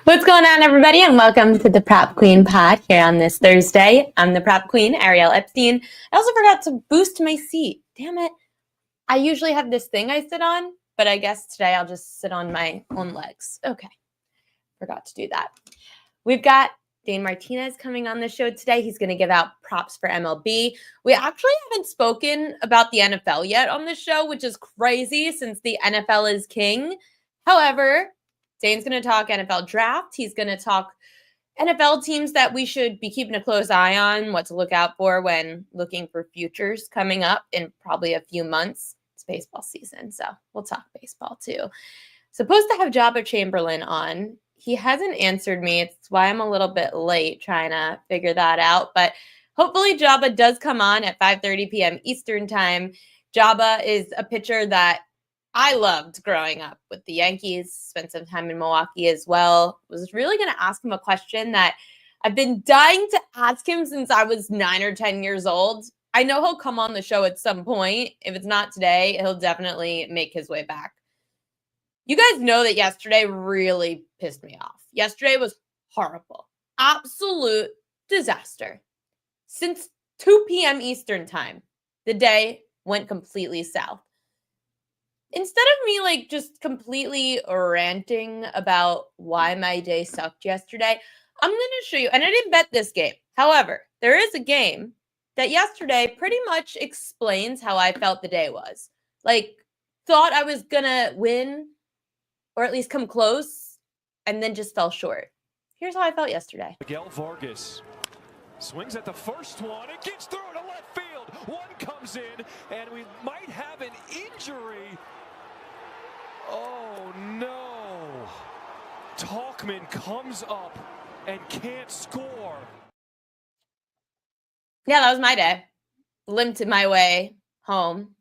What's going on, everybody, and welcome to the Prop Queen Pod here on this Thursday. I'm the Prop Queen, Ariel Epstein. I also forgot to boost my seat. Damn it. I usually have this thing I sit on, but I guess today I'll just sit on my own legs. Okay. Forgot to do that. We've got Dane Martinez coming on the show today. He's going to give out props for MLB. We actually haven't spoken about the NFL yet on the show, which is crazy since the NFL is king. However, Dane's going to talk NFL draft. He's going to talk NFL teams that we should be keeping a close eye on, what to look out for when looking for futures coming up in probably a few months. It's baseball season, so we'll talk baseball too. Supposed to have Joba Chamberlain on. He hasn't answered me. It's why I'm a little bit late trying to figure that out. But hopefully Joba does come on at 5:30 p.m. Eastern time. Joba is a pitcher that I loved growing up with the Yankees, spent some time in Milwaukee as well. Was really going to ask him a question that I've been dying to ask him since I was 9 or 10 years old. I know he'll come on the show at some point. If it's not today, he'll definitely make his way back. You guys know that yesterday really pissed me off. Yesterday was horrible. Absolute disaster. Since 2 p.m. Eastern time, the day went completely south. Instead of me just completely ranting about why my day sucked yesterday, I'm going to show you, and I didn't bet this game. However, there is a game that yesterday pretty much explains how I felt the day was. Thought I was going to win or at least come close and then just fell short. Here's how I felt yesterday. Miguel Vargas swings at the first one. It gets through to left field. One comes in, and we might have an injury. Oh, no. Talkman comes up and can't score. Yeah, that was my day. Limped my way home.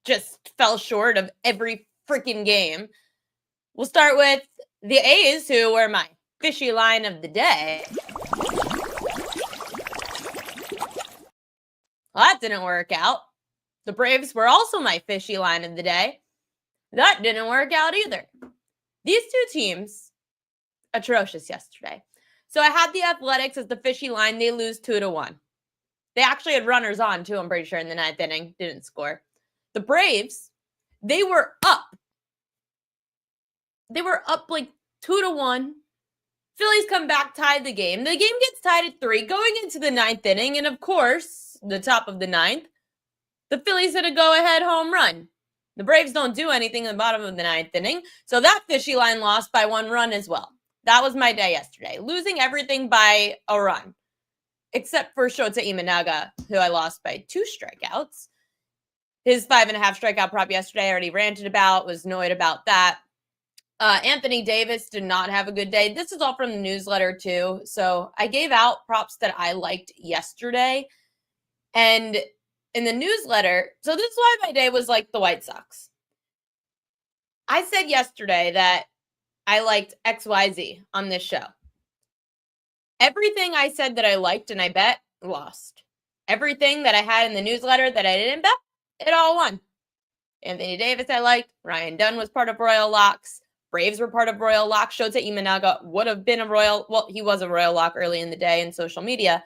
Just fell short of every freaking game. We'll start with the A's, who were my fishy line of the day. Well, that didn't work out. The Braves were also my fishy line of the day. That didn't work out either. These two teams, atrocious yesterday. So I had the Athletics as the fishy line. They lose 2-1. They actually had runners on, too, I'm pretty sure, in the 9th inning. Didn't score. The Braves, they were up. They were up 2-1. Phillies come back, tied the game. The game gets tied at 3, going into the 9th inning. And, of course, the top of the 9th, the Phillies hit a go-ahead home run. The Braves don't do anything in the bottom of the 9th inning, so that fishy line lost by 1 run as well. That was my day yesterday, losing everything by a run, except for Shota Imanaga, who I lost by 2 strikeouts. His 5.5 strikeout prop yesterday I already ranted about, was annoyed about that. Anthony Davis did not have a good day. This is all from the newsletter, too, so I gave out props that I liked yesterday, and in the newsletter, so this is why my day was like the White Sox. I said yesterday that I liked XYZ on this show. Everything I said that I liked and I bet, lost. Everything that I had in the newsletter that I didn't bet, it all won. Anthony Davis I liked. Ryan Dunn was part of Royal Locks. Braves were part of Royal Locks. Shota Imanaga would have been he was a Royal Lock early in the day in social media.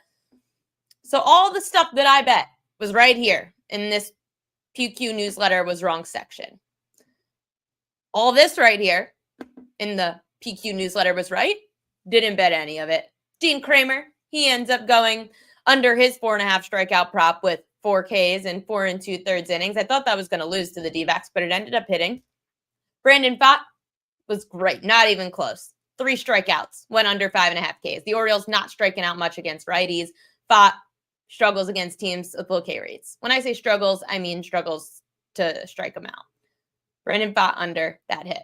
So all the stuff that I bet was right here in this PQ newsletter was wrong section. All this right here in the PQ newsletter was right. Didn't bet any of it. Dean Kramer, he ends up going under his 4.5 strikeout prop with 4 Ks and 4 2/3 innings. I thought that was going to lose to the D-backs, but it ended up hitting. Brandon Pfaadt was great. Not even close. 3 strikeouts. Went under 5.5 Ks. The Orioles not striking out much against righties. Pfaadt struggles against teams with low K rates. When I say struggles, I mean struggles to strike them out. Brandon Pfaadt under that hit.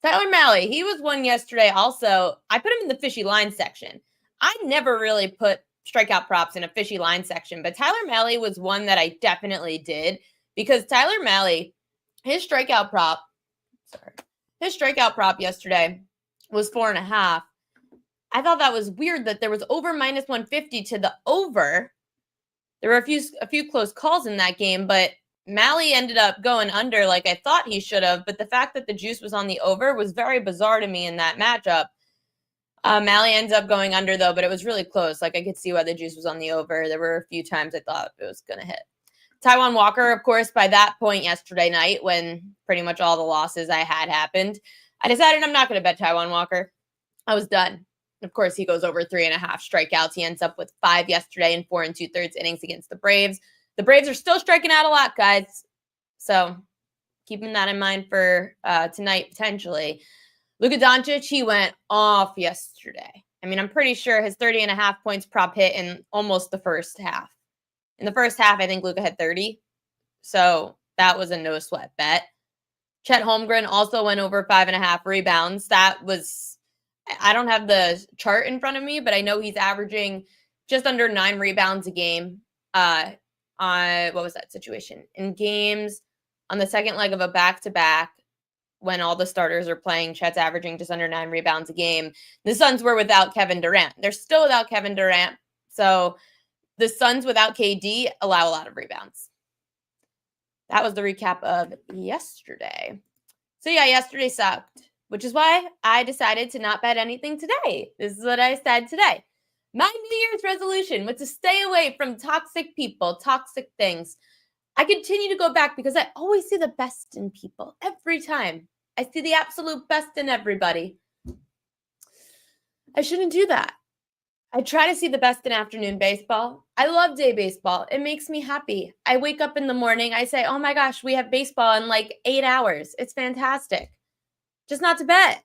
Tyler Mahle, he was one yesterday also. I put him in the fishy line section. I never really put strikeout props in a fishy line section, but Tyler Mahle was one that I definitely did because Tyler Mahle, his strikeout prop yesterday was 4.5. I thought that was weird that there was over minus 150 to the over. There were a few close calls in that game, but Mahle ended up going under like I thought he should have. But the fact that the juice was on the over was very bizarre to me in that matchup. Mally ends up going under, though, but it was really close. Like, I could see why the juice was on the over. There were a few times I thought it was going to hit. Taijuan Walker, of course, by that point yesterday night, when pretty much all the losses I had happened, I decided I'm not going to bet Taijuan Walker. I was done. Of course, he goes over 3.5 strikeouts. He ends up with 5 yesterday in 4 2/3 innings against the Braves. The Braves are still striking out a lot, guys. So keeping that in mind for tonight, potentially. Luka Doncic, he went off yesterday. I mean, I'm pretty sure his 30.5 points prop hit in almost the first half. In the first half, I think Luka had 30. So that was a no-sweat bet. Chet Holmgren also went over 5.5 rebounds. That was, I don't have the chart in front of me, but I know he's averaging just under 9 rebounds a game. What was that situation? In games on the second leg of a back-to-back, when all the starters are playing, Chet's averaging just under 9 rebounds a game. The Suns were without Kevin Durant. They're still without Kevin Durant. So the Suns without KD allow a lot of rebounds. That was the recap of yesterday. So yeah, yesterday sucked, which is why I decided to not bet anything today. This is what I said today. My New Year's resolution was to stay away from toxic people, toxic things. I continue to go back because I always see the best in people every time. I see the absolute best in everybody. I shouldn't do that. I try to see the best in afternoon baseball. I love day baseball. It makes me happy. I wake up in the morning. I say, oh my gosh, we have baseball in like 8 hours. It's fantastic. Just not to bet.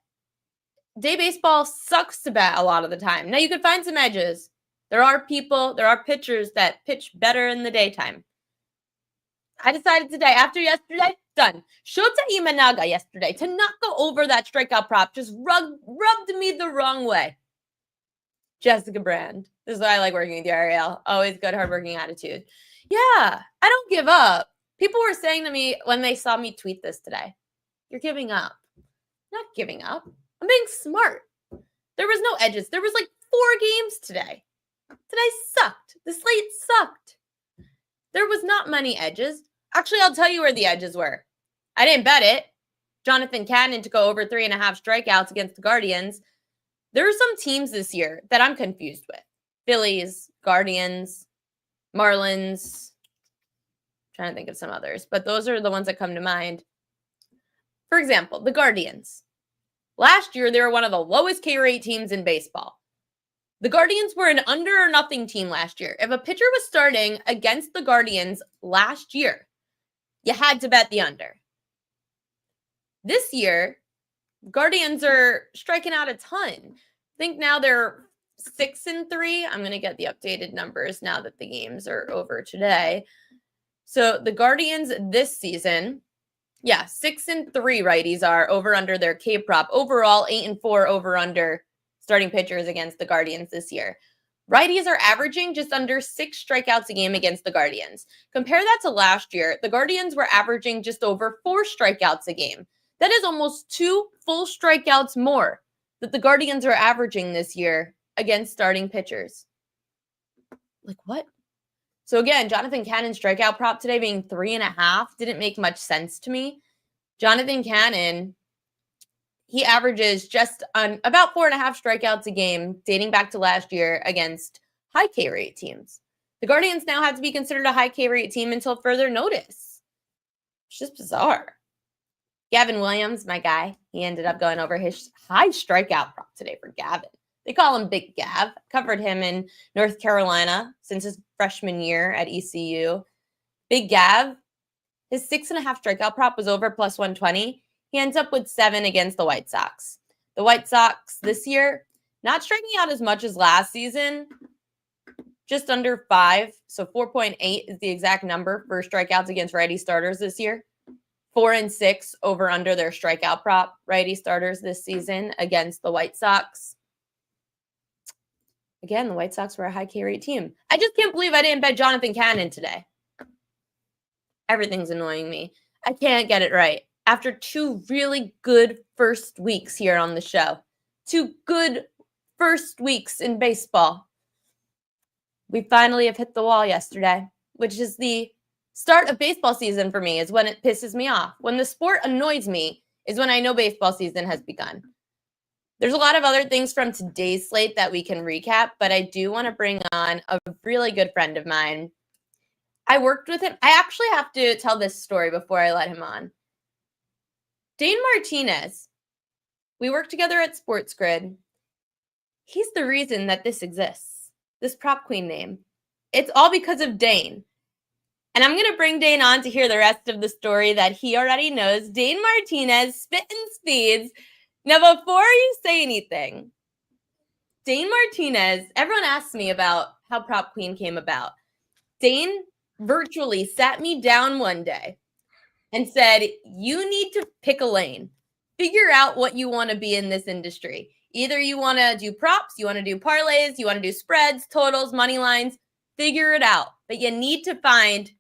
Day baseball sucks to bet a lot of the time. Now you can find some edges. There are pitchers that pitch better in the daytime. I decided today, after yesterday, done. Shota Imanaga yesterday to not go over that strikeout prop just rubbed me the wrong way. Jessica Brand. This is why I like working with you, Ariel. Always good, hardworking attitude. Yeah, I don't give up. People were saying to me when they saw me tweet this today, you're giving up. Not giving up. I'm being smart. There was no edges. There was like 4 games today. Today sucked. The slate sucked. There was not many edges. Actually, I'll tell you where the edges were. I didn't bet it. Jonathan Cannon to go over 3.5 strikeouts against the Guardians. There are some teams this year that I'm confused with. Phillies, Guardians, Marlins. I'm trying to think of some others, but those are the ones that come to mind. For example, the Guardians. Last year, they were one of the lowest K rate teams in baseball. The Guardians were an under or nothing team last year. If a pitcher was starting against the Guardians last year, you had to bet the under. This year, Guardians are striking out a ton. I think now they're 6-3. I'm going to get the updated numbers now that the games are over today. So the Guardians this season, 6-3 righties are over under their K prop. Overall, 8-4 over under starting pitchers against the Guardians this year. Righties are averaging just under 6 strikeouts a game against the Guardians. Compare that to last year. The Guardians were averaging just over 4 strikeouts a game. That is almost 2 full strikeouts more that the Guardians are averaging this year against starting pitchers. Like what? So again, Jonathan Cannon's strikeout prop today being 3.5 didn't make much sense to me. Jonathan Cannon, he averages just on about 4.5 strikeouts a game dating back to last year against high K rate teams. The Guardians now have to be considered a high K rate team until further notice. It's just bizarre. Gavin Williams, my guy, he ended up going over his high strikeout prop today for Gavin. They call him Big Gav. Covered him in North Carolina since his freshman year at ECU. Big Gav, his 6.5 strikeout prop was over plus 120. He ends up with 7 against the White Sox. The White Sox this year, not striking out as much as last season, just under 5. So 4.8 is the exact number for strikeouts against righty starters this year. 4-6 over under their strikeout prop, righty starters this season against the White Sox. Again, the White Sox were a high K rate team. I just can't believe I didn't bet Jonathan Cannon today. Everything's annoying me. I can't get it right. After 2 really good first weeks here on the show, 2 good first weeks in baseball, we finally have hit the wall yesterday, which is the start of baseball season for me, is when it pisses me off. When the sport annoys me is when I know baseball season has begun. There's a lot of other things from today's slate that we can recap, but I do want to bring on a really good friend of mine. I worked with him. I actually have to tell this story before I let him on. Dane Martinez. We worked together at Sports Grid. He's the reason that this exists, this prop queen name. It's all because of Dane. And I'm going to bring Dane on to hear the rest of the story that he already knows. Dane Martinez, Spittin' Speeds. Now, before you say anything, Dane Martinez, everyone asks me about how Prop Queen came about. Dane virtually sat me down one day and said, you need to pick a lane. Figure out what you want to be in this industry. Either you want to do props, you want to do parlays, you want to do spreads, totals, money lines. Figure it out. But you need to find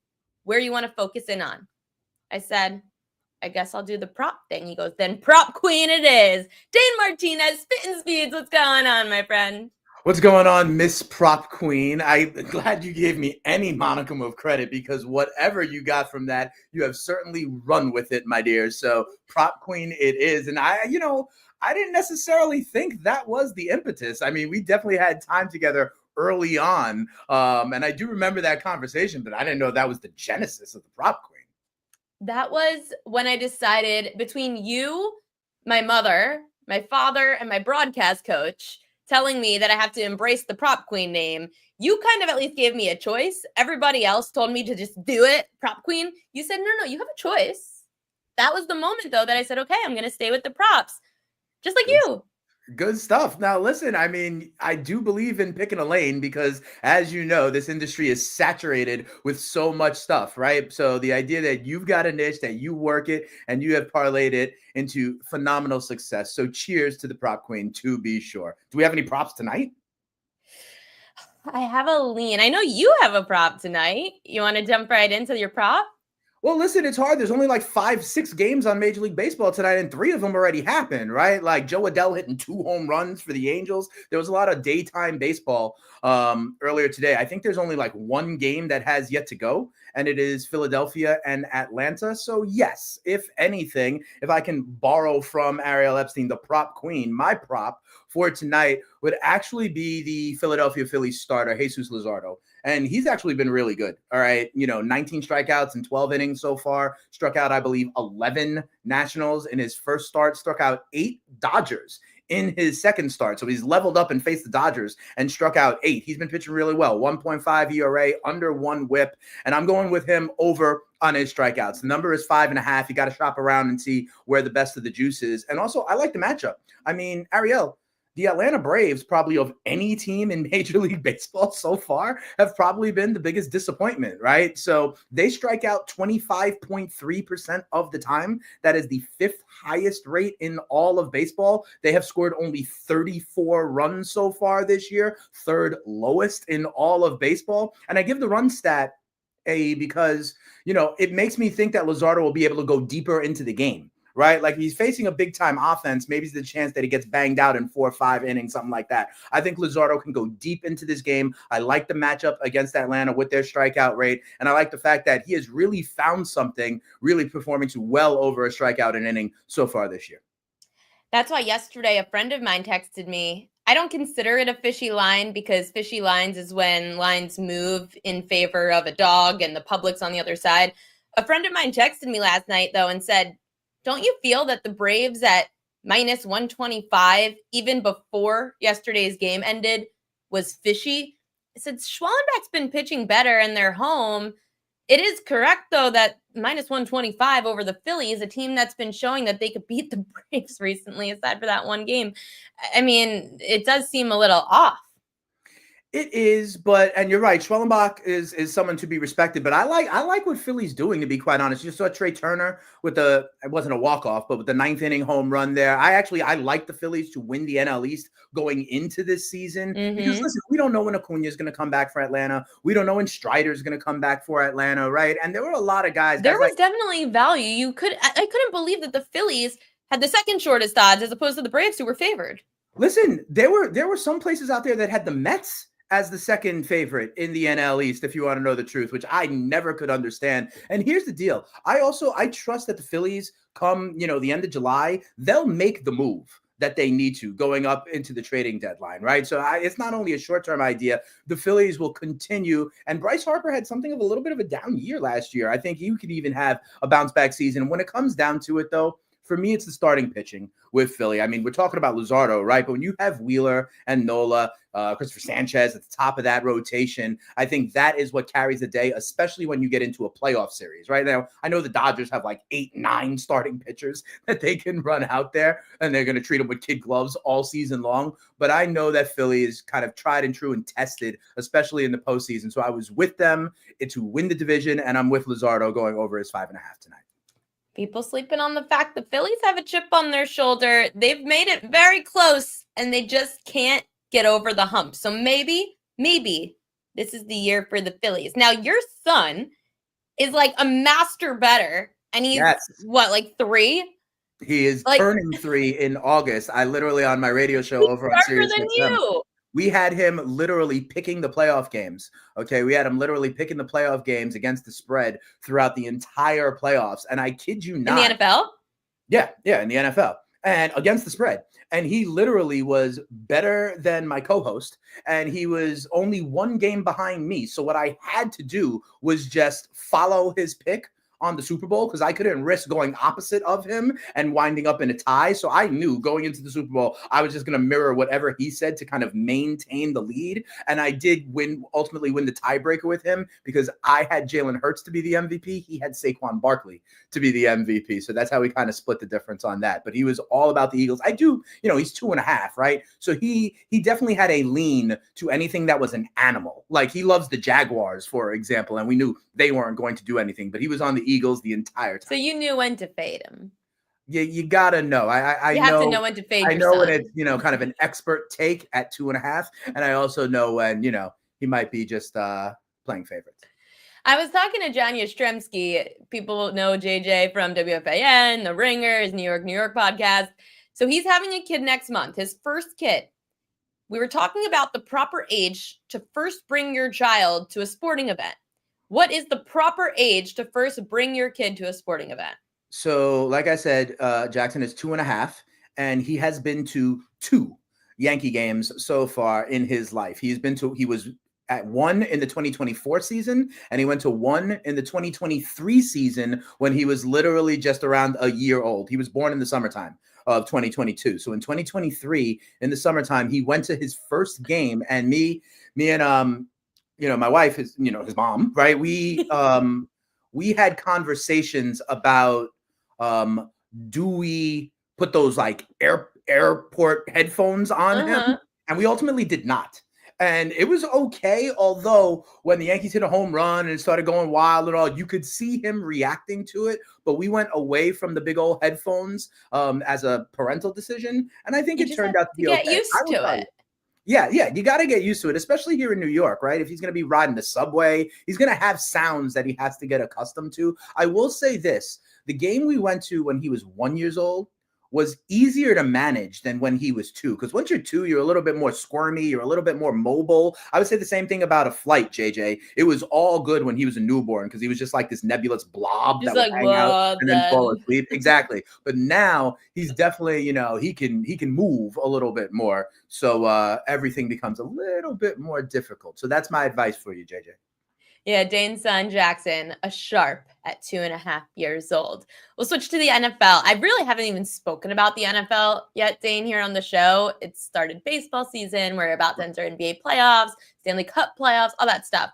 where you want to focus in on. I said, I guess I'll do the prop thing. He goes, then Prop Queen it is. Dane Martinez, Spittin' Speeds. What's going on, my friend? What's going on, Miss Prop Queen? I'm glad you gave me any monicum of credit because whatever you got from that, you have certainly run with it, my dear. So Prop Queen it is. And I didn't necessarily think that was the impetus. I mean, we definitely had time together early on. And I do remember that conversation, but I didn't know that was the genesis of the Prop Queen. That was when I decided between you, my mother, my father, and my broadcast coach telling me that I have to embrace the Prop Queen name, you kind of at least gave me a choice. Everybody else told me to just do it, Prop Queen. You said, no, you have a choice. That was the moment, though, that I said, okay, I'm going to stay with the props. Just like you. Good stuff. Now, listen, I mean, I do believe in picking a lane because, as you know, this industry is saturated with so much stuff, right? So the idea that you've got a niche, that you work it, and you have parlayed it into phenomenal success. So cheers to the Prop Queen, to be sure. Do we have any props tonight? I have a lean. I know you have a prop tonight. You want to jump right into your prop? Well, listen, it's hard. There's only like 5-6 games on Major League Baseball tonight, and 3 of them already happened, right? Like Joe Adell hitting 2 home runs for the Angels. There was a lot of daytime baseball earlier today. I think there's only like 1 game that has yet to go, and it is Philadelphia and Atlanta. So yes, if anything, if I can borrow from Ariel Epstein, the Prop Queen, my prop for tonight would actually be the Philadelphia Phillies starter, Jesus Luzardo. And he's actually been really good. All right. 19 strikeouts in 12 innings so far. Struck out, I believe, 11 Nationals in his first start. Struck out 8 Dodgers in his second start. So he's leveled up and faced the Dodgers and struck out 8. He's been pitching really well. 1.5 ERA, under 1 whip. And I'm going with him over on his strikeouts. The number is 5.5. You got to shop around and see where the best of the juice is. And also, I like the matchup. I mean, Ariel, the Atlanta Braves, probably of any team in Major League Baseball so far, have probably been the biggest disappointment, right? So they strike out 25.3% of the time. That is the 5th highest rate in all of baseball. They have scored only 34 runs so far this year, 3rd lowest in all of baseball. And I give the run stat A because, it makes me think that Luzardo will be able to go deeper into the game. Right? Like he's facing a big time offense. Maybe it's the chance that he gets banged out in 4 or 5 innings, something like that. I think Luzardo can go deep into this game. I like the matchup against Atlanta with their strikeout rate. And I like the fact that he has really found something, really performing to well over a strikeout an inning so far this year. That's why yesterday a friend of mine texted me. I don't consider it a fishy line because fishy lines is when lines move in favor of a dog and the public's on the other side. A friend of mine texted me last night, though, and said, don't you feel that the Braves at minus 125, even before yesterday's game ended, was fishy? I said, Schwallenbach's been pitching better and they're home. It is correct, though, that minus 125 over the Phillies, a team that's been showing that they could beat the Braves recently, aside for that one game. I mean, it does seem a little off. It is, and you're right. Schwellenbach is someone to be respected, but I like what Philly's doing, to be quite honest. You saw Trey Turner with it wasn't a walk-off, but with the 9th inning home run there. I like the Phillies to win the NL East going into this season because listen, we don't know when Acuna is going to come back for Atlanta. We don't know when Strider is going to come back for Atlanta, right? And there were a lot of guys. There was definitely value. I couldn't believe that the Phillies had the second shortest odds as opposed to the Braves, who were favored. Listen, there were some places out there that had the Mets as the second favorite in the NL East, if you want to know the truth, which I never could understand. And here's the deal. I trust that the Phillies come, the end of July, they'll make the move. that they need to going up into the trading deadline, right? So it's not only a short-term idea. The Phillies will continue. And Bryce Harper had something of a little bit of a down year last year. I think you could even have a bounce-back season. When it comes down to it, though, for me, it's the starting pitching with Philly. I mean, we're talking about Luzardo, right? But when you have Wheeler and Nola, Christopher Sanchez at the top of that rotation, I think that is what carries the day, especially when you get into a playoff series. Right now, I know the Dodgers have like 8, 9 starting pitchers that they can run out there, and they're going to treat them with kid gloves all season long. But I know that Philly is kind of tried and true and tested, especially in the postseason. So I was with them to win the division, and I'm with Luzardo going over his 5.5 tonight. People sleeping on the fact the Phillies have a chip on their shoulder. They've made it very close, and they just can't get over the hump. So maybe this is the year for the Phillies. Now, your son is like a master bettor, and he's what, like 3? He is turning 3 in August. I literally on my radio show over on Sirius XM. We had him literally picking the playoff games. Okay, we had him literally picking the playoff games against the spread throughout the entire playoffs. And I kid you not. In the NFL? Yeah, in the NFL. And against the spread. And he literally was better than my co-host. And he was only 1 game behind me. So what I had to do was just follow his pick on the Super Bowl, because I couldn't risk going opposite of him and winding up in a tie. So I knew going into the Super Bowl, I was just going to mirror whatever he said to kind of maintain the lead. And I did ultimately win the tiebreaker with him, because I had Jalen Hurts to be the MVP. He had Saquon Barkley to be the MVP. So that's how we kind of split the difference on that. But he was all about the Eagles. I do, he's 2.5, right? So he definitely had a lean to anything that was an animal. Like he loves the Jaguars, for example, and we knew they weren't going to do anything, but he was on the Eagles the entire time. So you knew when to fade him. Yeah, you gotta know. I you have to know when to fade. I know when it's kind of an expert take at 2.5, and I also know when he might be just playing favorites. I was talking to John Yastrzemski. People know JJ from WFAN, The Ringer, his New York podcast. So he's having a kid next month, his first kid. We were talking about the proper age to first bring your child to a sporting event. What is the proper age to first bring your kid to a sporting event? So, like I said, Jackson is 2.5, and he has been to 2 Yankee games so far in his life. He was at 1 in the 2024 season, and he went to 1 in the 2023 season when he was literally just around a year old. He was born in the summertime of 2022. So in 2023, in the summertime, he went to his first game, and me and my wife is, his mom, right? We had conversations about, do we put those like airport headphones on him? And we ultimately did not. And it was okay. Although when the Yankees hit a home run and it started going wild and all, you could see him reacting to it. But we went away from the big old headphones as a parental decision. And I think it turned out to be okay. Get used to it. Yeah, you got to get used to it, especially here in New York, right? If he's going to be riding the subway, he's going to have sounds that he has to get accustomed to. I will say this. The game we went to when he was 1 year old was easier to manage than when he was 2. Because once you're 2, you're a little bit more squirmy. You're a little bit more mobile. I would say the same thing about a flight, JJ. It was all good when he was a newborn because he was just like this nebulous blob that would hang out and then fall asleep. Exactly. But now he's definitely, he can move a little bit more. So everything becomes a little bit more difficult. So that's my advice for you, JJ. Yeah, Dane's son, Jackson, a sharp at 2.5 years old. We'll switch to the NFL. I really haven't even spoken about the NFL yet, Dane, here on the show. It started baseball season. We're about to enter NBA playoffs, Stanley Cup playoffs, all that stuff.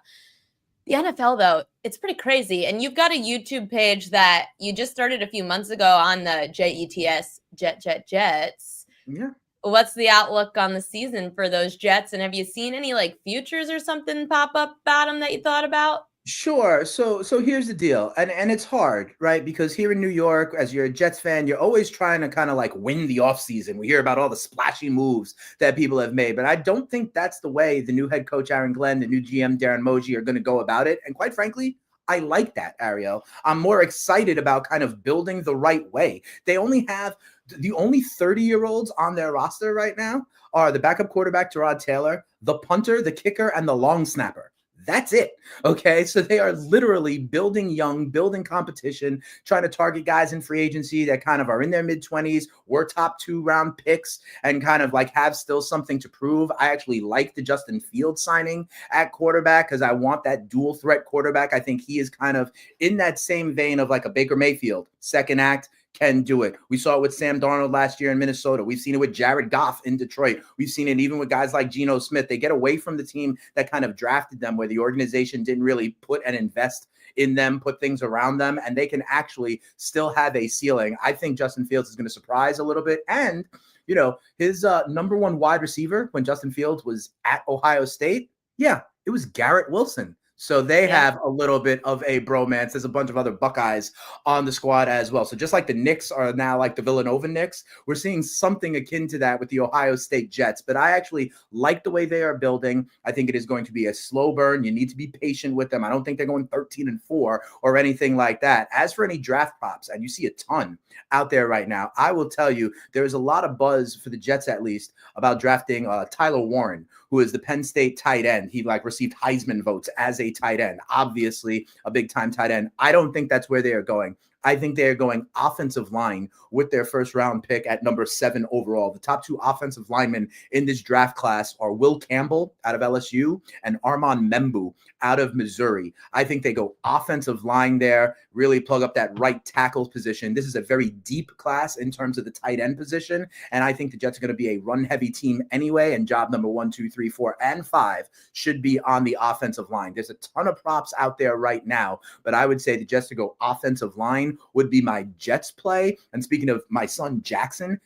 The NFL, though, it's pretty crazy. And you've got a YouTube page that you just started a few months ago on the JETS, Jets. Yeah. What's the outlook on the season for those Jets? And have you seen any futures or something pop up about them that you thought about? Sure. So here's the deal. And it's hard, right? Because here in New York, as you're a Jets fan, you're always trying to kind of win the offseason. We hear about all the splashy moves that people have made, but I don't think that's the way the new head coach, Aaron Glenn, the new GM, Darren Moji, are going to go about it. And quite frankly, I like that, Ariel. I'm more excited about kind of building the right way. The only 30-year-olds on their roster right now are the backup quarterback, Tyrod Taylor, the punter, the kicker, and the long snapper. That's it. Okay. So they are literally building young, building competition, trying to target guys in free agency that kind of are in their mid-20s, were top 2-round picks, and kind of like have still something to prove. I actually like the Justin Fields signing at quarterback because I want that dual threat quarterback. I think he is kind of in that same vein of like a Baker Mayfield, second act, can do it. We saw it with Sam Darnold last year in Minnesota. We've seen it with Jared Goff in Detroit. We've seen it even with guys like Geno Smith. They get away from the team that kind of drafted them, where the organization didn't really put and invest in them, put things around them, and they can actually still have a ceiling. I think Justin Fields is going to surprise a little bit. And, you know, his number one wide receiver when Justin Fields was at Ohio State, yeah, it was Garrett Wilson. So they have a little bit of a bromance. There's a bunch of other Buckeyes on the squad as well. So just like the Knicks are now like the Villanova Knicks, we're seeing something akin to that with the Ohio State Jets. But I actually like the way they are building. I think it is going to be a slow burn. You need to be patient with them. I don't think they're going 13-4 or anything like that. As for any draft props, and you see a ton out there right now, I will tell you there is a lot of buzz for the Jets, at least, about drafting Tyler Warren, who is the Penn State tight end. He received Heisman votes as a tight end, obviously a big time tight end. I don't think that's where they are going. I think they are going offensive line with their first round pick at number 7 overall. The top 2 offensive linemen in this draft class are Will Campbell out of LSU and Armand Membu out of Missouri. I think they go offensive line there, really plug up that right tackle position. This is a very deep class in terms of the tight end position. And I think the Jets are going to be a run heavy team anyway. And job number 1, 2, 3, 4, and 5 should be on the offensive line. There's a ton of props out there right now, but I would say the Jets to go offensive line would be my Jets play. And speaking of my son, Jackson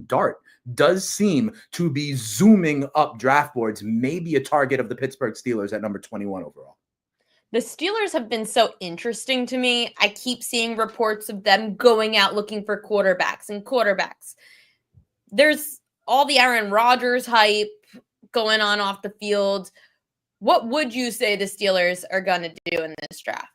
Dart does seem to be zooming up draft boards, maybe a target of the Pittsburgh Steelers at number 21 overall. The Steelers have been so interesting to me. I keep seeing reports of them going out looking for quarterbacks. There's all the Aaron Rodgers hype going on off the field. What would you say the Steelers are going to do in this draft?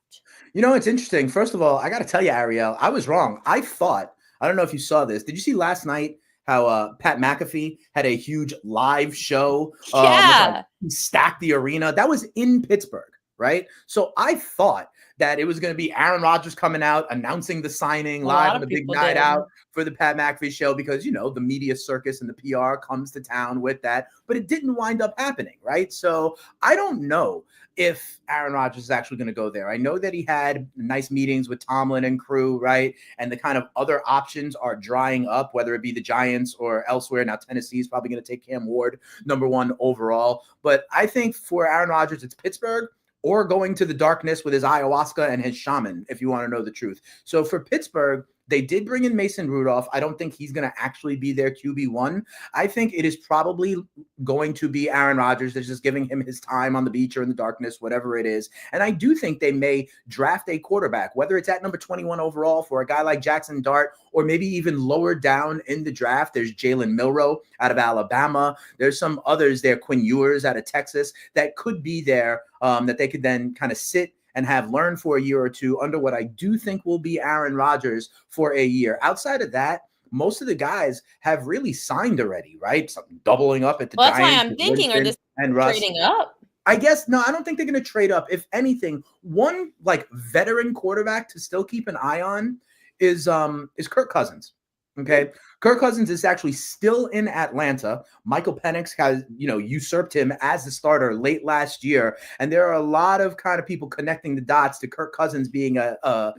You know, it's interesting. First of all, I got to tell you, Ariel, I was wrong. I don't know if you saw this. Did you see last night how Pat McAfee had a huge live show? He stacked the arena. That was in Pittsburgh, right? So I thought that it was going to be Aaron Rodgers coming out, announcing the signing live on the big night out for the Pat McAfee show because, you know, the media circus and the PR comes to town with that. But it didn't wind up happening, right? So I don't know if Aaron Rodgers is actually going to go there. I know that he had nice meetings with Tomlin and crew, right? And the kind of other options are drying up, whether it be the Giants or elsewhere. Now, Tennessee is probably going to take Cam Ward, number 1 overall. But I think for Aaron Rodgers, it's Pittsburgh or going to the darkness with his ayahuasca and his shaman, if you want to know the truth. So for Pittsburgh, they did bring in Mason Rudolph. I don't think he's going to actually be their QB1. I think it is probably going to be Aaron Rodgers. They're just giving him his time on the beach or in the darkness, whatever it is. And I do think they may draft a quarterback, whether it's at number 21 overall for a guy like Jackson Dart, or maybe even lower down in the draft. There's Jalen Milroe out of Alabama. There's some others there, Quinn Ewers out of Texas, that could be there that they could then kind of sit and have learned for a year or two under what I do think will be Aaron Rodgers for a year. Outside of that, most of the guys have really signed already, right? Something doubling up at the Giants. That's why I'm thinking, are this trading up? I guess, no, I don't think they're going to trade up. If anything, one like veteran quarterback to still keep an eye on is Kirk Cousins. Okay. Kirk Cousins is actually still in Atlanta. Michael Penix has, usurped him as the starter late last year. And there are a lot of kind of people connecting the dots to Kirk Cousins being a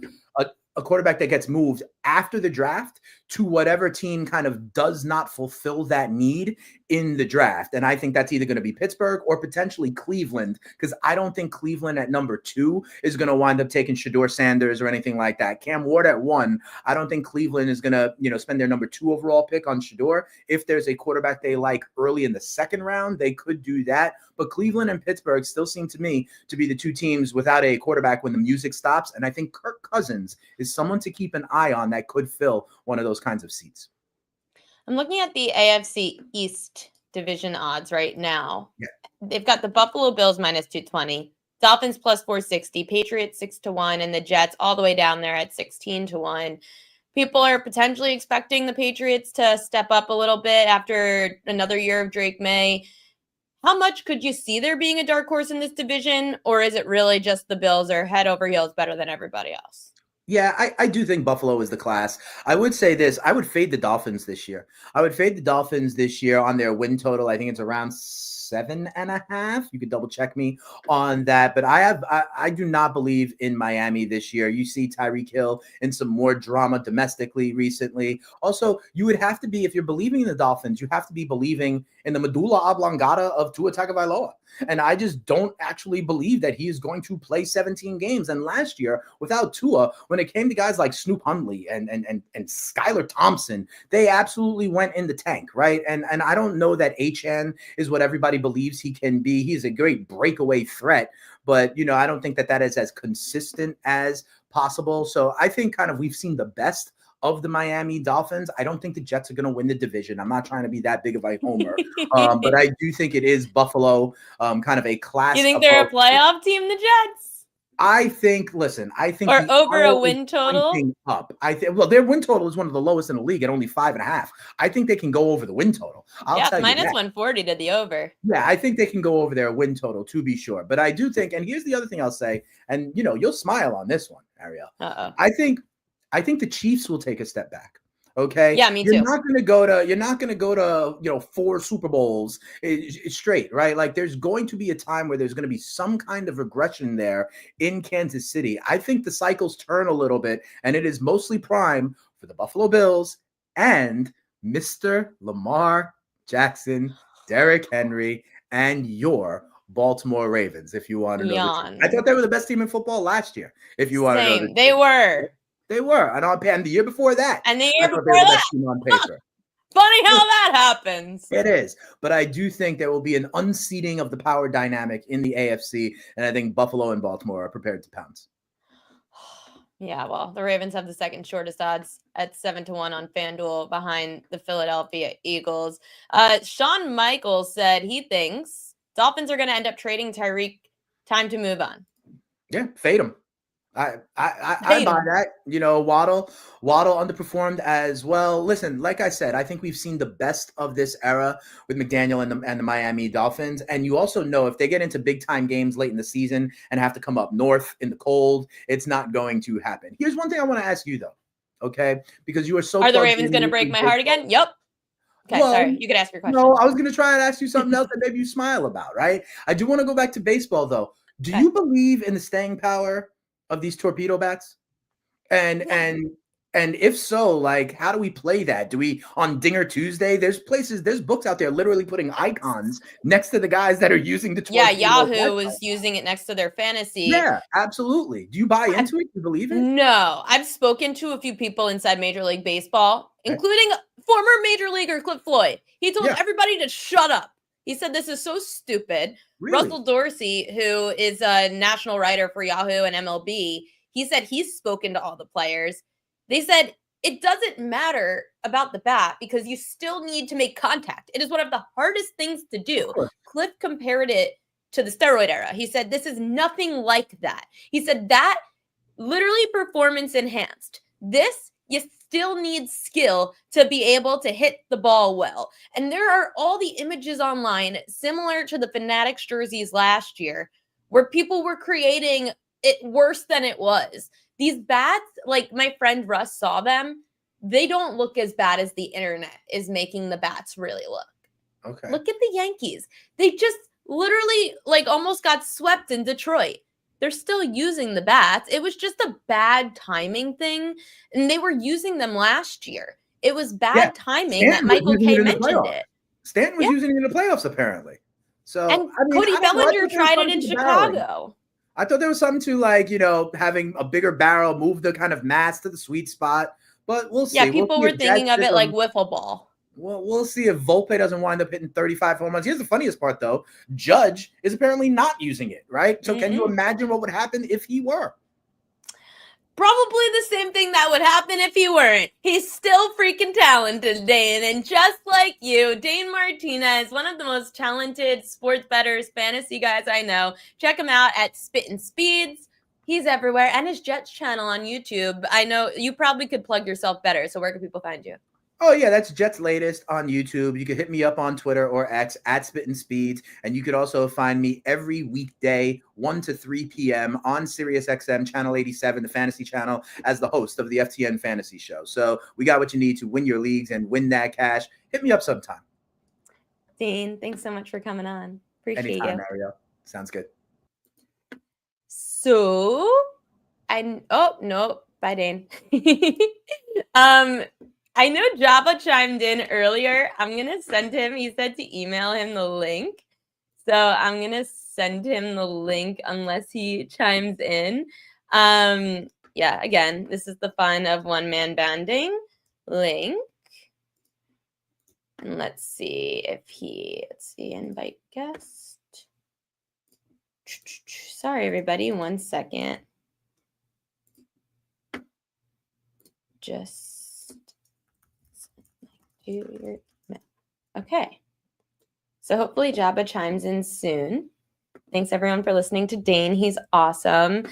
quarterback that gets moved after the draft to whatever team kind of does not fulfill that need in the draft. And I think that's either going to be Pittsburgh or potentially Cleveland, because I don't think Cleveland at number 2 is going to wind up taking Shedeur Sanders or anything like that. Cam Ward at 1. I don't think Cleveland is going to, spend their number 2 overall pick on Shedeur. If there's a quarterback they like early in the second round, they could do that. But Cleveland and Pittsburgh still seem to me to be the 2 teams without a quarterback when the music stops. And I think Kirk Cousins is someone to keep an eye on that could fill one of those kinds of seats. I'm looking at the AFC East division odds right now. Yeah. They've got the Buffalo Bills minus 220, Dolphins plus 460, Patriots 6-1, and the Jets all the way down there at 16-1. People are potentially expecting the Patriots to step up a little bit after another year of Drake May. How much could you see there being a dark horse in this division, or is it really just the Bills are head over heels better than everybody else? Yeah, I do think Buffalo is the class. I would say this. I would fade the Dolphins this year. I would fade the Dolphins this year on their win total. I think it's around 7.5. You could double check me on that. But I do not believe in Miami this year. You see Tyreek Hill in some more drama domestically recently. Also, you would have to be, if you're believing in the Dolphins, you have to be believing in the medulla oblongata of Tua Tagovailoa. And I just don't actually believe that he is going to play 17 games. And last year, without Tua, when it came to guys like Snoop Hundley and Skylar Thompson, they absolutely went in the tank, right? And I don't know that HN is what everybody believes he can be. He's a great breakaway threat, but I don't think that is as consistent as possible. So I think kind of we've seen the best of the Miami Dolphins. I don't think the Jets are going to win the division. I'm not trying to be that big of a homer, but I do think it is Buffalo, kind of a class. You think they're a playoff team, the Jets? I think or over a win total up. Well, their win total is one of the lowest in the league at only 5.5. I think they can go over the win total. I'll tell you minus 140 to the over. Yeah, I think they can go over their win total to be sure. But I do think, and here's the other thing I'll say, and you'll smile on this one, Ariel. I think the Chiefs will take a step back. Okay. Yeah, me too. You're not going to go to 4 Super Bowls straight, right? Like there's going to be a time where there's going to be some kind of regression there in Kansas City. I think the cycles turn a little bit, and it is mostly prime for the Buffalo Bills and Mr. Lamar Jackson, Derrick Henry, and your Baltimore Ravens. If you want to know, I thought they were the best team in football last year. If you want to know, they were. They were, and the year before that, and the year before that, on paper. Funny how that happens. It is, but I do think there will be an unseating of the power dynamic in the AFC, and I think Buffalo and Baltimore are prepared to pounce. Yeah, well, the Ravens have the second shortest odds at 7-1 on FanDuel behind the Philadelphia Eagles. Shawn Michaels said he thinks Dolphins are going to end up trading Tyreek. Time to move on. Yeah, fade him. I buy that. Waddle underperformed as well. Listen, like I said, I think we've seen the best of this era with McDaniel and the Miami Dolphins. And you also know if they get into big time games late in the season and have to come up north in the cold, it's not going to happen. Here's one thing I want to ask you though, okay? Because you are so. Are the Ravens going to break my heart again? Yep. Okay, sorry. You could ask your question. No, I was going to try and ask you something else that maybe you smile about, right? I do want to go back to baseball though. Do you believe in the staying power of these torpedo bats? And if so, like, how do we play that? Do we on Dinger Tuesday? There's books out there literally putting icons next to the guys that are using the torpedo. Yeah, Yahoo was using it next to their fantasy. Yeah, absolutely. Do you buy into it? Do you believe it? No. I've spoken to a few people inside Major League Baseball, including former Major Leaguer Cliff Floyd. He told everybody to shut up. He said this is so stupid. Really? Russell Dorsey, who is a national writer for Yahoo and MLB, he said he's spoken to all the players. They said it doesn't matter about the bat because you still need to make contact. It is one of the hardest things to do. Cliff compared it to the steroid era. He said this is nothing like that. He said that literally performance enhanced. This, you still need skill to be able to hit the ball well. And there are all the images online similar to the Fanatics jerseys last year where people were creating it worse than it was. These bats, like my friend Russ saw them, they don't look as bad as the internet is making the bats really look. Okay. Look at the Yankees. They just literally like almost got swept in Detroit. They're still using the bats. It was just a bad timing thing. And they were using them last year. It was bad timing that Michael K mentioned it. Stanton was using it in the playoffs, apparently. So and Cody Bellinger tried it in Chicago. I thought there was something to having a bigger barrel, move the kind of mass to the sweet spot. But we'll see. Yeah, people were thinking of it like wiffle ball. Well, we'll see if Volpe doesn't wind up hitting 35 home runs. Here's the funniest part, though. Judge is apparently not using it, right? So can you imagine what would happen if he were? Probably the same thing that would happen if he weren't. He's still freaking talented, Dane. And just like you, Dane Martinez, one of the most talented sports bettors, fantasy guys I know. Check him out at Spittin' Speeds. He's everywhere. And his Jets channel on YouTube. I know you probably could plug yourself better. So where can people find you? Oh yeah, that's Jet's latest on YouTube. You can hit me up on Twitter or X at Spittin' Speeds, and you could also find me every weekday 1 to 3 p.m. on Sirius XM Channel 87, the Fantasy Channel, as the host of the FTN Fantasy Show. So we got what you need to win your leagues and win that cash. Hit me up sometime. Dane, thanks so much for coming on. Appreciate Anytime, you. Ariel. Sounds good. So, no, bye, Dane. I know Joba chimed in earlier. I'm gonna send him. He said to email him the link, so I'm gonna send him the link unless he chimes in. Yeah. Again, this is the fun of one-man banding. Link. And let's see if let's see, invite guest. Sorry, everybody. 1 second. Just okay. So hopefully Joba chimes in soon. Thanks everyone for listening to Dane. He's awesome.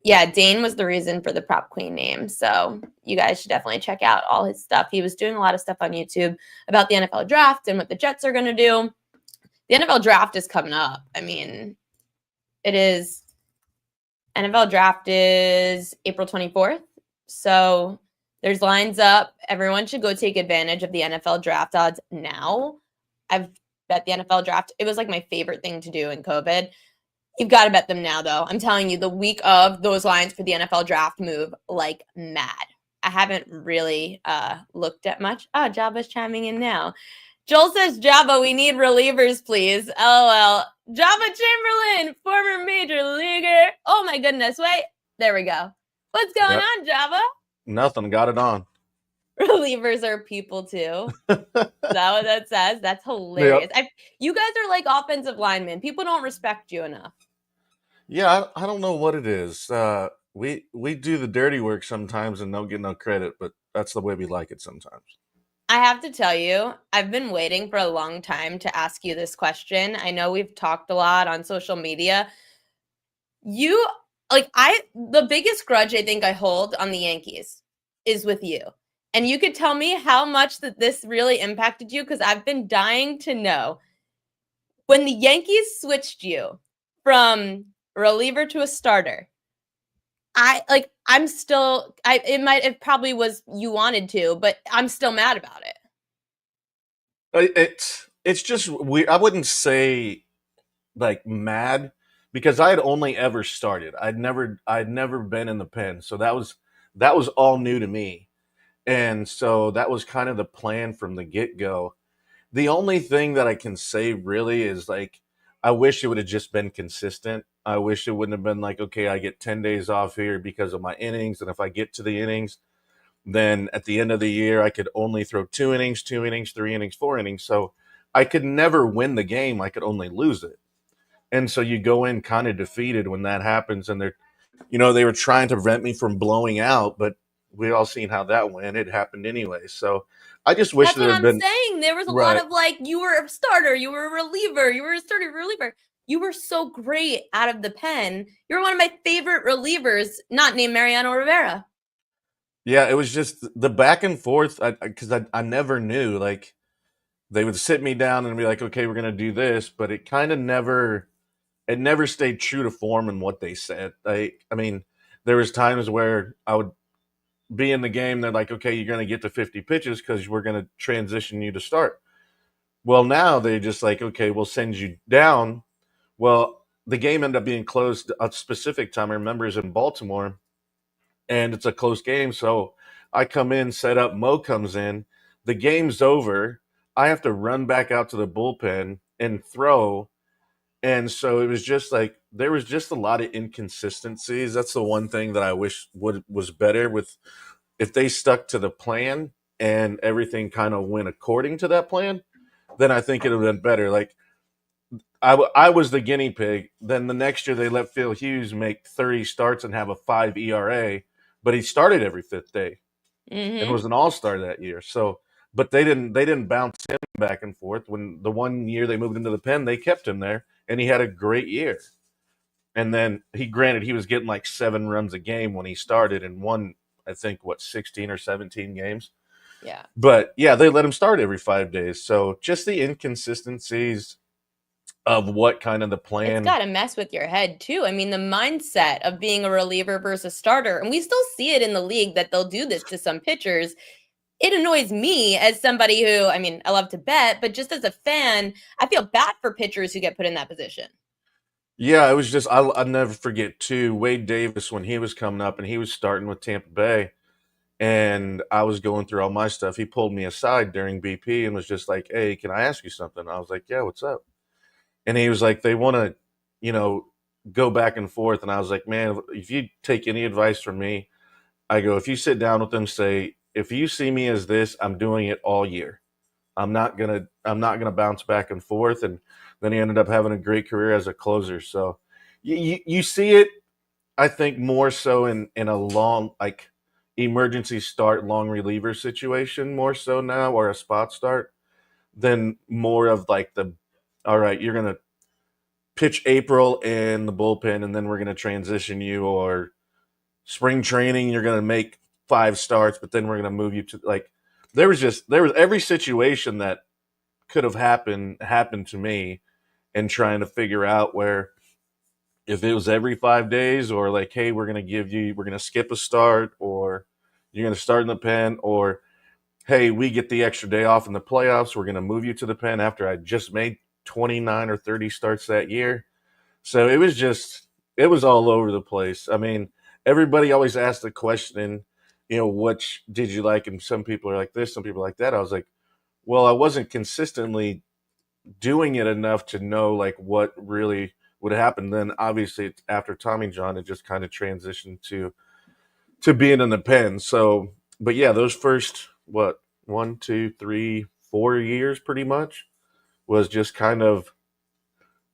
Yeah, Dane was the reason for the Prop Queen name. So you guys should definitely check out all his stuff. He was doing a lot of stuff on YouTube about the NFL draft and what the Jets are going to do. The NFL draft is coming up. I mean, it is. NFL draft is April 24th. So there's lines up. Everyone should go take advantage of the NFL draft odds now. I've bet the NFL draft. It was like my favorite thing to do in COVID. You've got to bet them now, though. I'm telling you, the week of, those lines for the NFL draft move like mad. I haven't really looked at much. Oh, Joba's chiming in now. Joel says, Joba, we need relievers, please. LOL. Joba Chamberlain, former major leaguer. Oh, my goodness. Wait. There we go. What's going on, Joba? Nothing. Got it on. Relievers are people, too. Is that what that says? That's hilarious. Yep. You guys are like offensive linemen. People don't respect you enough. Yeah, I don't know what it is. We do the dirty work sometimes and don't get no credit, but that's the way we like it sometimes. I have to tell you, I've been waiting for a long time to ask you this question. I know we've talked a lot on social media. The biggest grudge I think I hold on the Yankees is with you. And you could tell me how much that this really impacted you, because I've been dying to know. When the Yankees switched you from reliever to a starter, it probably was you wanted to, but I'm still mad about it. It's just weird. I wouldn't say like mad, because I had only ever started. I'd never been in the pen, so that was all new to me, and so that was kind of the plan from the get-go. The only thing that I can say really is like, I wish it would have just been consistent. I wish it wouldn't have been like, okay, I get 10 days off here because of my innings, and if I get to the innings, then at the end of the year I could only throw 2 innings, 3 innings, 4 innings. So I could never win the game. I could only lose it. And so you go in kind of defeated when that happens, and they were trying to prevent me from blowing out, but we all seen how that went. It happened anyway. So I just wish there had been. That's what I'm saying. There was a lot of like, you were a starter, you were a reliever, you were a starter, reliever. You were so great out of the pen. You're one of my favorite relievers, not named Mariano Rivera. Yeah, it was just the back and forth, because I never knew. Like, they would sit me down and be like, okay, we're going to do this, but it kind of never stayed true to form in what they said. I mean, there was times where I would be in the game. They're like, okay, you're going to get to 50 pitches because we're going to transition you to start. Well, now they're just like, okay, we'll send you down. Well, the game ended up being closed a specific time. I remember it was in Baltimore, and it's a close game. So I come in, set up, Mo comes in, the game's over. I have to run back out to the bullpen and throw. And so it was just like, there was just a lot of inconsistencies. That's the one thing that I wish was better with, if they stuck to the plan and everything kind of went according to that plan, then I think it would have been better. Like, I was the guinea pig. Then the next year they let Phil Hughes make 30 starts and have a 5 ERA, but he started every 5th day and was an all-star that year. So, but they didn't bounce him back and forth. When the one year they moved into the pen, they kept him there, and he had a great year. And then he was getting like 7 runs a game when he started and won, I think, 16 or 17 games. Yeah. But yeah, they let him start every 5 days. So just the inconsistencies of what kind of the It's plan. got to mess with your head too. I mean, the mindset of being a reliever versus starter, and we still see it in the league that they'll do this to some pitchers. It annoys me as somebody who, I mean, I love to bet, but just as a fan, I feel bad for pitchers who get put in that position. Yeah, it was just I'll never forget too Wade Davis when he was coming up and he was starting with Tampa Bay, and I was going through all my stuff. He pulled me aside during BP and was just like, "Hey, can I ask you something?" I was like, "Yeah, what's up?" And he was like, "They want to, you know, go back and forth." And I was like, "Man, if you take any advice from me, I go, if you sit down with them, say, if you see me as this, I'm doing it all year. I'm not gonna bounce back and forth." And then he ended up having a great career as a closer. So you see it, I think, more so in a long like emergency start, long reliever situation more so now, or a spot start, than more of like the all right, you're gonna pitch April in the bullpen, and then we're gonna transition you, or spring training, you're gonna make 5 starts, but then we're gonna move you to like there was every situation that could have happened to me, and trying to figure out where if it was every 5 days, or like, hey, we're gonna skip a start, or you're gonna start in the pen, or hey, we get the extra day off in the playoffs, we're gonna move you to the pen after I just made 29 or 30 starts that year. So it was all over the place. I mean, everybody always asks the question, which did you like? And some people are like this, some people are like that. I was like, well, I wasn't consistently doing it enough to know like what really would happen. Then obviously after Tommy John, it just kind of transitioned to being in the pen. So, but yeah, those first what 1, 2, 3, 4 years pretty much was just kind of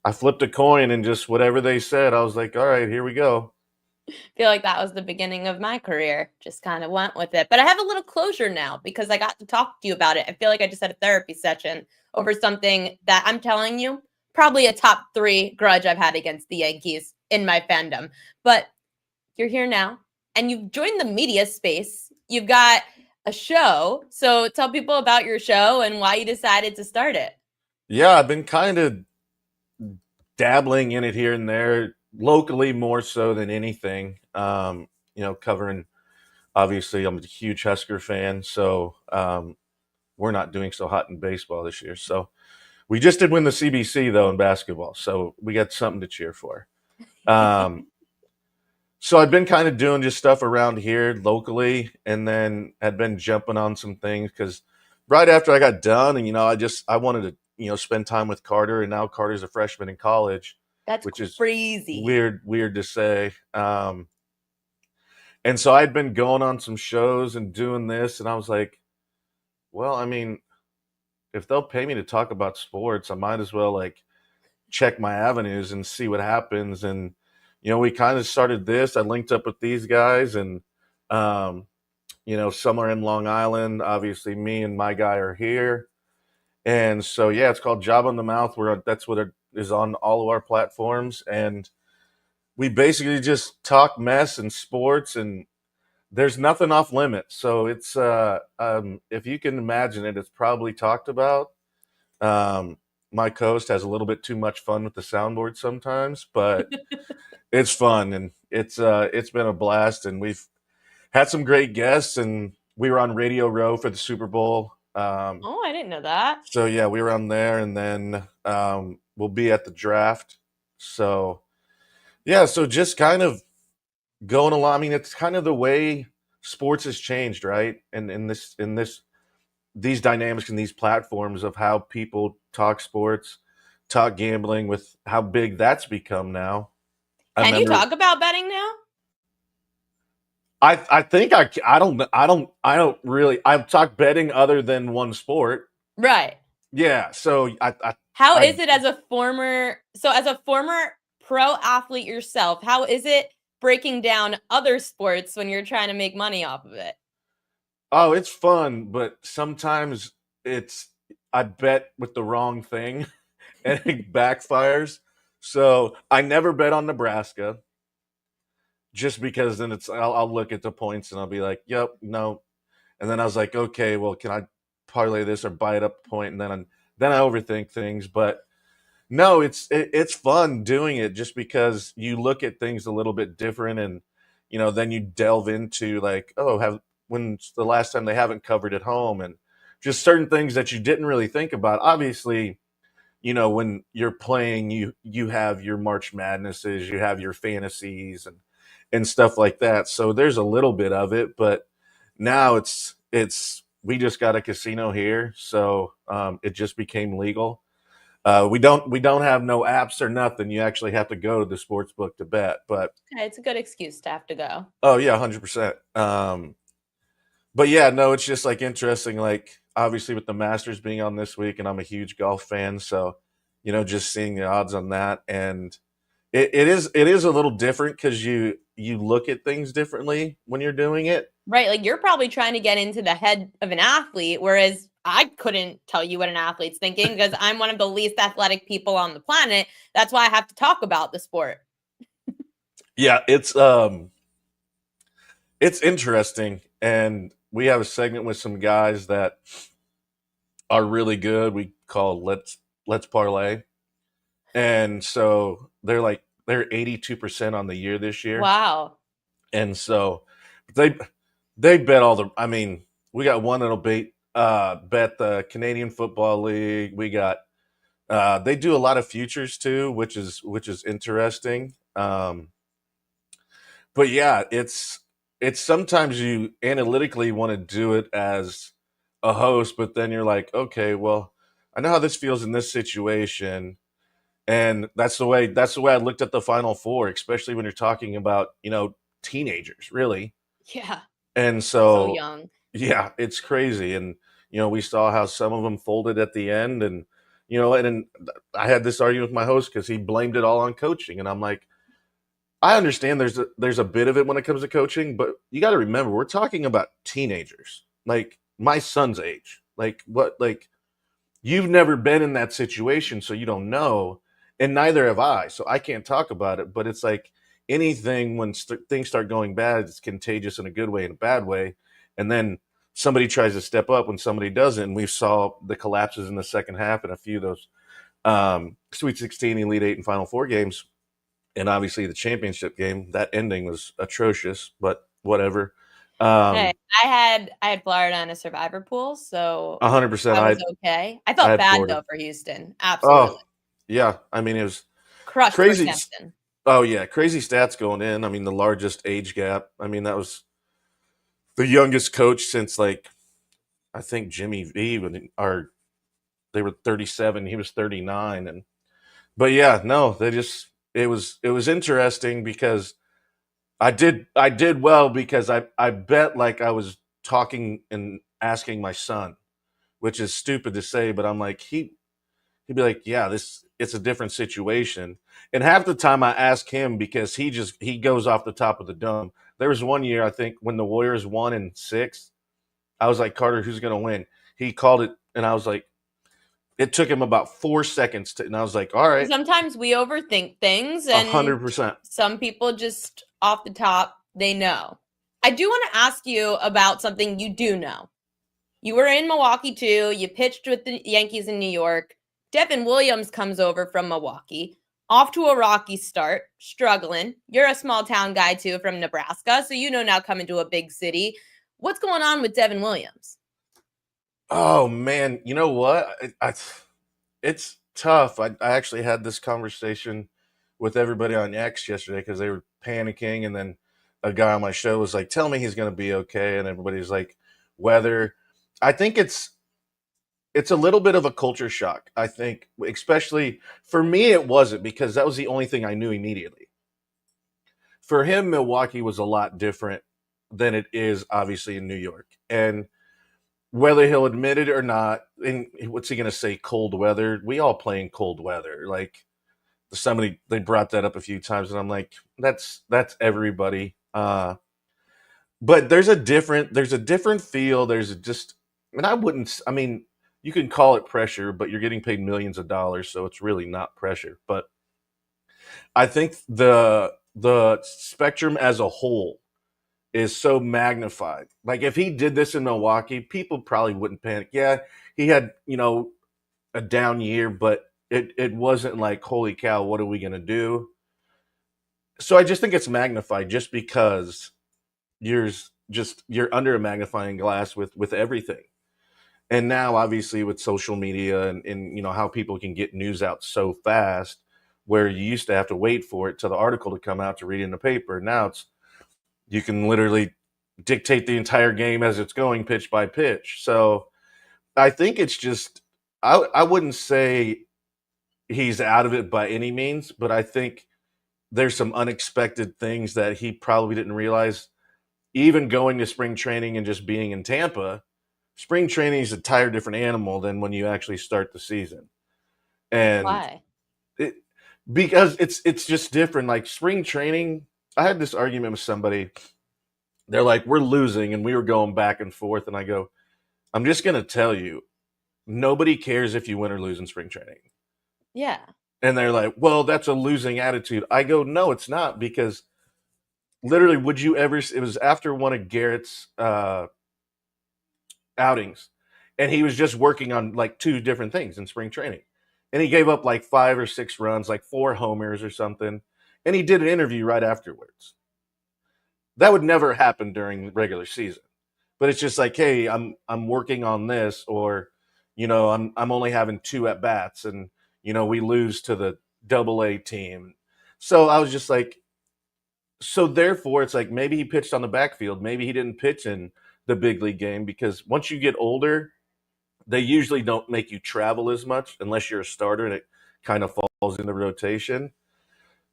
I flipped a coin and just whatever they said, I was like, all right, here we go. I feel like that was the beginning of my career. Just kind of went with it. But I have a little closure now because I got to talk to you about it. I feel like I just had a therapy session over something that I'm telling you, probably a top 3 grudge I've had against the Yankees in my fandom. But you're here now and you've joined the media space. You've got a show. So tell people about your show and why you decided to start it. Yeah, I've been kind of dabbling in it here and there, locally more so than anything. Covering. Obviously, I'm a huge Husker fan, so we're not doing so hot in baseball this year. So we just did win the CBC though in basketball, so we got something to cheer for. So I've been kind of doing just stuff around here locally, and then had been jumping on some things because right after I got done, and I wanted to spend time with Carter, and now Carter's a freshman in college, That's which is crazy. weird to say. And so I'd been going on some shows and doing this, and I was like, well, I mean, if they'll pay me to talk about sports, I might as well like check my avenues and see what happens. And we kind of started this. I linked up with these guys, and somewhere in Long Island, obviously me and my guy are here. And so yeah, it's called Job on the Mouth. That's what it is on all of our platforms, and we basically just talk mess and sports, and there's nothing off limits. So it's if you can imagine it, it's probably talked about. My co-host has a little bit too much fun with the soundboard sometimes, but it's fun, and it's been a blast, and we've had some great guests, and we were on Radio Row for the Super Bowl. Oh, I didn't know that. So yeah, we were on there, and then we'll be at the draft. So yeah, so just kind of going along. I mean, it's kind of the way sports has changed, right? And in these dynamics and these platforms of how people talk sports, talk gambling, with how big that's become now. Can you talk about betting now? I think I don't really I've talked betting other than one sport. Right. Yeah. So how is it as a former pro athlete yourself? How is it breaking down other sports when you're trying to make money off of it? Oh, it's fun, but sometimes I bet with the wrong thing and it backfires. So I never bet on Nebraska, just because then I'll look at the points and I'll be like, yep, no. And then I was like, okay, well, can I parlay this or buy it up a point? And then I overthink things. But no, it's fun doing it just because you look at things a little bit different, and then you delve into like, oh, when's the last time they haven't covered at home, and just certain things that you didn't really think about. Obviously, when you're playing, you have your March Madnesses, you have your fantasies and stuff like that. So there's a little bit of it, but now it's we just got a casino here, so it just became legal. We don't have no apps or nothing. You actually have to go to the sports book to bet. But Okay, it's a good excuse to have to go. oh yeah, 100%. But yeah, no, it's just like interesting. Like obviously with the Masters being on this week, and I'm a huge golf fan, so just seeing the odds on that, and it is a little different because you look at things differently when you're doing it. Right. Like you're probably trying to get into the head of an athlete, whereas I couldn't tell you what an athlete's thinking because I'm one of the least athletic people on the planet. That's why I have to talk about the sport. Yeah, it's interesting, and we have a segment with some guys that are really good. We call Let's Parlay, and so they're 82% on the year this year. Wow. And so they bet all the. I mean, we got one that'll bet the Canadian Football League. We got they do a lot of futures too, which is interesting. But yeah, it's sometimes you analytically want to do it as a host, but then you're like, okay, well, I know how this feels in this situation, and that's the way I looked at the Final Four, especially when you're talking about teenagers, really. Yeah. And So so young. yeah, it's crazy, and we saw how some of them folded at the end, and and I had this argument with my host because he blamed it all on coaching, and I'm like, I understand there's a bit of it when it comes to coaching, but you got to remember we're talking about teenagers, like my son's age. Like you've never been in that situation, so you don't know, and neither have I, so I can't talk about it. But it's like anything when things start going bad, it's contagious in a good way and a bad way, and then somebody tries to step up when somebody doesn't. And we saw the collapses in the second half in a few of those Sweet 16, Elite Eight, and Final Four games. And obviously the championship game, that ending was atrocious, but whatever. Hey, I had Florida in a survivor pool, so 100%. I was okay. I I felt had bad Florida. though for Houston. Absolutely. Oh, yeah. I mean, it was Crushed crazy. for Hampton. Oh, yeah. Crazy stats going in. I mean, the largest age gap. I mean, that was the youngest coach since, like, I think Jimmy V, they were 37. He was 39. But yeah, no, it was interesting because I did well because I bet like I was talking and asking my son, which is stupid to say, but I'm like he'd be like, yeah, it's a different situation. And half the time I ask him because he goes off the top of the dome. There was one year I think when the Warriors won in 6, I was like, Carter, who's gonna win? He called it, and I was like, it took him about 4 seconds and I was like, all right, Sometimes we overthink things, and 100%. some people just off the top, they know. I do want to ask you about something you do know. You were in Milwaukee too. You pitched with the Yankees in New York. Devin Williams comes over from Milwaukee, off to a rocky start, struggling. You're a small town guy too from Nebraska, so now coming to a big city. What's going on with Devin Williams? Oh man, you know what? It's tough. I actually had this conversation with everybody on X yesterday because they were panicking, and then a guy on my show was like, "Tell me he's going to be okay," and everybody's like, "Weather." I think it's a little bit of a culture shock. I think, especially for me, it wasn't because that was the only thing I knew immediately. For him, Milwaukee was a lot different than it is obviously in New York, and whether he'll admit it or not, and what's he going to say? Cold weather. We all play in cold weather. Like they brought that up a few times, and I'm like, that's everybody. But there's a different feel. I mean, you can call it pressure, but you're getting paid millions of dollars, so it's really not pressure. But I think the spectrum as a whole is so magnified. Like if he did this in Milwaukee, people probably wouldn't panic. Yeah, he had, a down year, but it wasn't like, holy cow, what are we going to do? So I just think it's magnified just because you're under a magnifying glass with everything. And now obviously with social media and how people can get news out so fast, where you used to have to wait for it till the article to come out to read in the paper. Now you can literally dictate the entire game as it's going pitch by pitch. So I think it's just, I wouldn't say he's out of it by any means, but I think there's some unexpected things that he probably didn't realize. Even going to spring training and just being in Tampa, spring training is a entire different animal than when you actually start the season. And Why? Because it's just different. Like spring training, I had this argument with somebody. They're like, we're losing, and we were going back and forth. And I go, I'm just going to tell you, nobody cares if you win or lose in spring training. Yeah. And they're like, well, that's a losing attitude. I go, no, it's not, because literally, would you ever, it was after one of Garrett's outings, and he was just working on like 2 different things in spring training. And he gave up like 5 or 6 runs, like 4 homers or something. And he did an interview right afterwards. That would never happen during the regular season. But it's just like, hey, I'm working on this, or, I'm only having 2 at bats, and we lose to the AA team. So I was just like, so therefore it's like maybe he pitched on the backfield. Maybe he didn't pitch in the big league game, because once you get older, they usually don't make you travel as much unless you're a starter and it kind of falls in the rotation.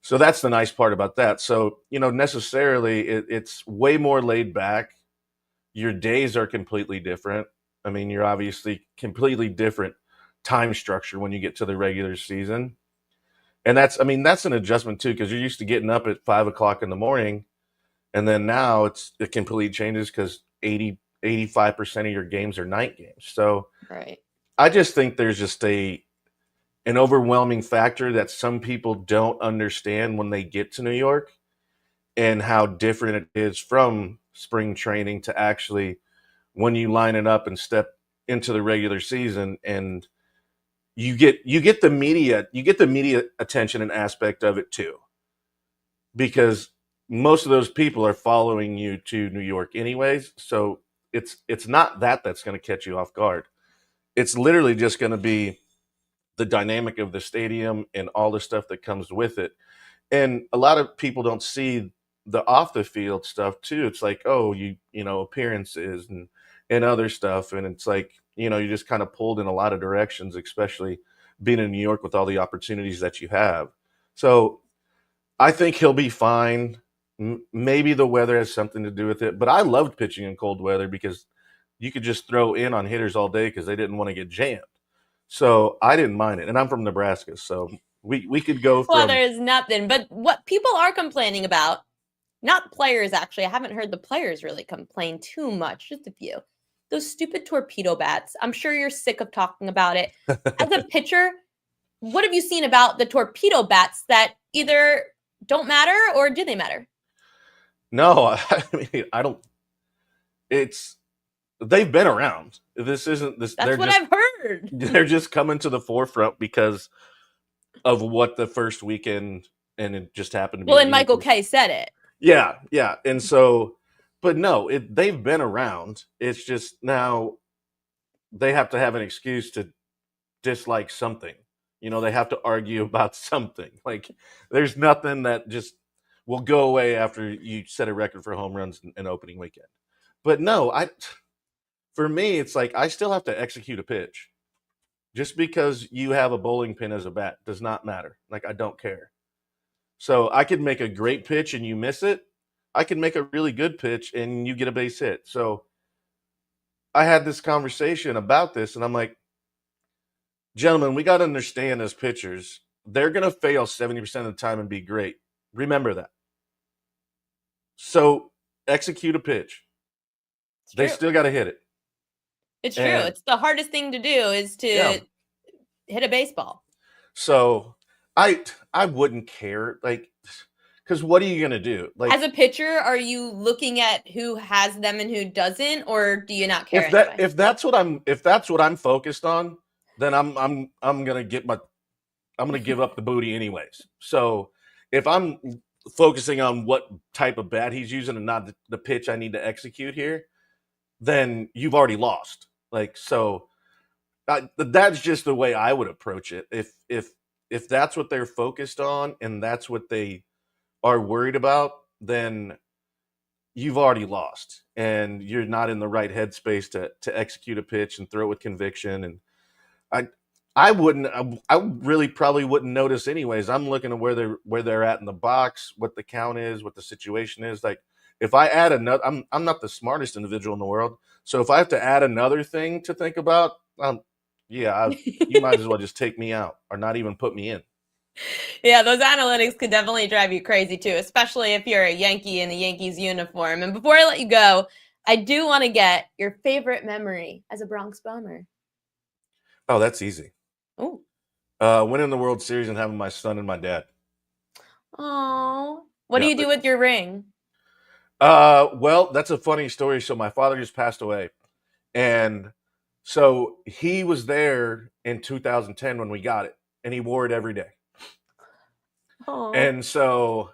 So that's the nice part about that. So, necessarily it's way more laid back. Your days are completely different. I mean, you're obviously completely different time structure when you get to the regular season. And that's an adjustment too, because you're used to getting up at 5:00 in the morning. And then now it completely changes because 85% of your games are night games. So Right. I just think there's just an overwhelming factor that some people don't understand when they get to New York, and how different it is from spring training to actually when you line it up and step into the regular season, and you get the media attention and aspect of it too, because most of those people are following you to New York anyways. So it's not that's going to catch you off guard. It's literally just going to be the dynamic of the stadium and all the stuff that comes with it. And a lot of people don't see the off the field stuff too. It's like, oh, appearances and other stuff. And it's like, you're just kind of pulled in a lot of directions, especially being in New York with all the opportunities that you have. So I think he'll be fine. Maybe the weather has something to do with it, but I loved pitching in cold weather because you could just throw in on hitters all day because they didn't want to get jammed. So I didn't mind it. And I'm from Nebraska, so we could go from... Well, there's nothing. But what people are complaining about, not players actually, I haven't heard the players really complain too much, just a few. Those stupid torpedo bats. I'm sure you're sick of talking about it. As a pitcher, what have you seen about the torpedo bats that either don't matter or do they matter? No, I mean, I don't... They've been around. This isn't this. That's what I've heard. They're just coming to the forefront because of what the first weekend, and it just happened to be. Well, and Michael Kay said it. Yeah. And so, but no, they've been around. It's just now they have to have an excuse to dislike something. They have to argue about something. Like there's nothing that just will go away after you set a record for home runs in opening weekend. But no, for me, it's like I still have to execute a pitch. Just because you have a bowling pin as a bat does not matter. Like, I don't care. So I could make a great pitch and you miss it. I could make a really good pitch and you get a base hit. So I had this conversation about this, and I'm like, gentlemen, we got to understand as pitchers, they're going to fail 70% of the time and be great. Remember that. So execute a pitch. They still got to hit it. It's true. It's the hardest thing to do is to hit a baseball. So I wouldn't care. Like, Because what are you gonna do? Like, as a pitcher, are you looking at who has them and who doesn't, or do you not care anyway? if that's what I'm focused on, then I'm gonna I'm gonna give up the booty anyways. So if I'm focusing on what type of bat he's using and not the pitch I need to execute here, then you've already lost. Like, so that's just the way I would approach it. If that's what they're focused on and that's what they are worried about, then you've already lost and you're not in the right headspace to execute a pitch and throw it with conviction. And I really probably wouldn't notice anyways. I'm looking at where they're at in the box, what the count is, what the situation is. Like, if I add another, I'm not the smartest individual in the world, so if I have to add another thing to think about, you might as well just take me out or not even put me in. Yeah, those analytics could definitely drive you crazy too, especially if you're a Yankee in the Yankees uniform. And before I let you go, I do want to get your favorite memory as a Bronx Bomber. Oh, that's easy. Oh, Winning the World Series and having my son and my dad. oh, what do Yeah, you do with your ring? Well, that's a funny story. So my father just passed away, and so he was there in 2010 when we got it, and he wore it every day. Oh, And so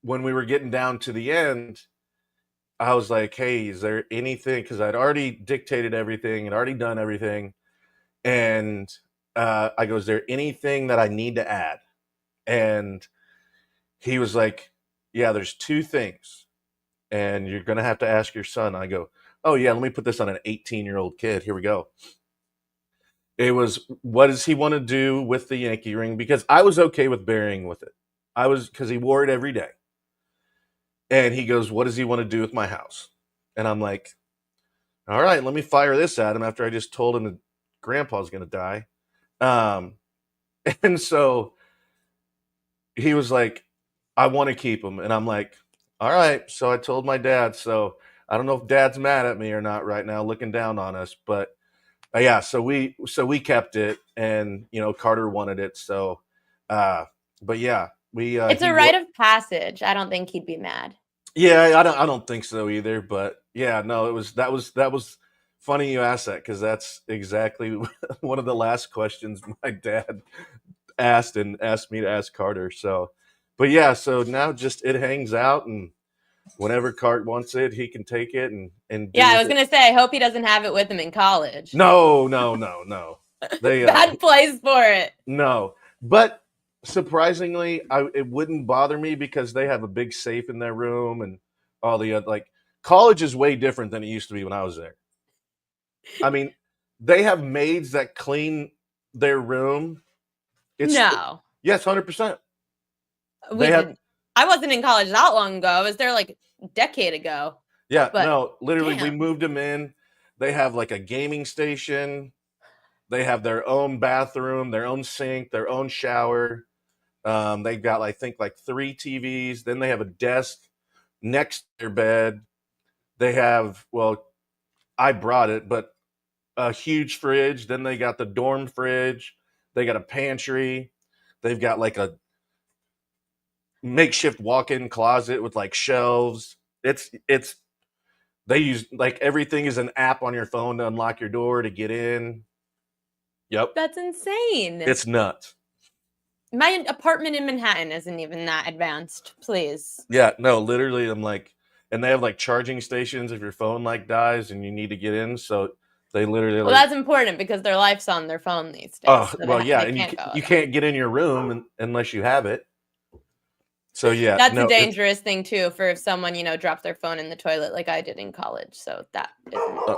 when we were getting down to the end, I was like, "Hey, is there anything?" Because I'd already dictated everything and already done everything, and I go, "Is there anything that I need to add?" And he was like, "Yeah, there's two things, and you're gonna have to ask your son." I go, "Oh yeah, let me put this on an 18-year-old kid. Here we go." It was, what does he want to do with the Yankee ring? Because I was okay with burying with it. Because he wore it every day. And he goes, what does he want to do with my house? And I'm like, all right, let me fire this at him after I just told him that grandpa's going to die. And so he was like, I want to keep him. And I'm like, all right. So I told my dad. So I don't know if dad's mad at me or not right now, looking down on us, but yeah, so we kept it, and Carter wanted it. So, but yeah, it's a rite of passage. I don't think he'd be mad. Yeah, I don't think so either. But yeah, no, that was funny you asked that, because that's exactly one of the last questions my dad asked me to ask Carter. So, but yeah, so now just it hangs out, and whenever Cart wants it, he can take it and yeah, I was gonna say, I hope he doesn't have it with him in college. No. They bad place for it. No, but surprisingly, it wouldn't bother me because they have a big safe in their room and all the other, college is way different than it used to be when I was there. I mean, they have maids that clean their room. No. Yes, 100%. I wasn't in college that long ago. I was there like a decade ago. Yeah, but, no, literally, damn. We moved them in. They have like a gaming station. They have their own bathroom, their own sink, their own shower. They've got, I think, like 3 TVs. Then they have a desk next to their bed. They have, well, I brought it, but a huge fridge. Then they got the dorm fridge. They got a pantry. They've got like a makeshift walk-in closet with like shelves. They use, like, everything is an app on your phone to unlock your door to get in. Yep. That's insane. It's nuts. My apartment in Manhattan isn't even that advanced, please. Yeah, no, literally, I'm like, and they have like charging stations if your phone like dies and you need to get in. So they literally. Well, that's important because their life's on their phone these days. Oh, so well, yeah, and you can't get in your room unless you have it. So yeah, that's a dangerous thing too for if someone drops their phone in the toilet like I did in college. So that isn't too